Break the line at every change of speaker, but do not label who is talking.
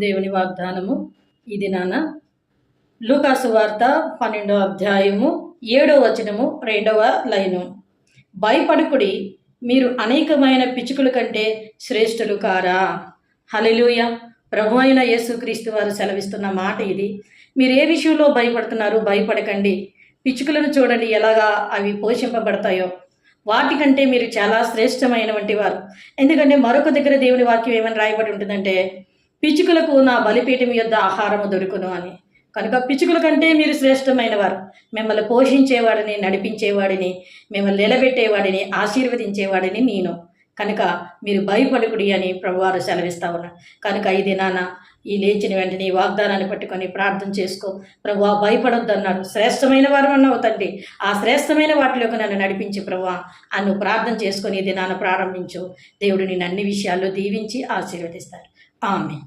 దేవుని వాగ్దానము ఇది నాన్న లూకాసు వార్త 12వ అధ్యాయము 7వ వచనము 2వ లైను. భయపడుకుడి, మీరు అనేకమైన పిచ్చుకల కంటే శ్రేష్ఠులు కారా. హల్లెలూయా. ప్రభు అయిన యేసుక్రీస్తు వారు సెలవిస్తున్న మాట ఇది. మీరు ఏ విషయంలో భయపడుతున్నారు? భయపడకండి. పిచ్చుకలను చూడండి ఎలాగా అవి పోషింపబడతాయో. వాటికంటే మీరు చాలా శ్రేష్టమైనటువంటి వారు. ఎందుకంటే మరొక దగ్గర దేవుని వాక్యం ఏమని రాయబడి ఉంటుందంటే, పిచ్చుకలకు నా బలిపీఠం యొద్ద ఆహారము దొరుకును అని. కనుక పిచ్చుకల కంటే మీరు శ్రేష్టమైన వారు. మిమ్మల్ని పోషించేవాడిని, నడిపించేవాడిని, మిమ్మల్ని నిలబెట్టేవాడిని, ఆశీర్వదించేవాడిని నేను. కనుక మీరు భయపడుకుడి అని ప్రభువారు సెలవిస్తా ఉన్నారు. కనుక ఇది నాన్న ఈ లేచిన వెంటనే ఈ వాగ్దానాన్ని పట్టుకొని ప్రార్థన చేసుకో. ప్రభువా భయపడొద్దన్నారు. శ్రేష్టమైన వారు అన్నావు తండ్రి. ఆ శ్రేష్టమైన వాటిలోకి నన్ను నడిపించి ప్రభువా అన్ను ప్రార్థన చేసుకొని ఇది నాన్న ప్రారంభించు. దేవుడు నిన్ను అన్ని విషయాల్లో దీవించి ఆశీర్వదిస్తారు. ఆమేన్.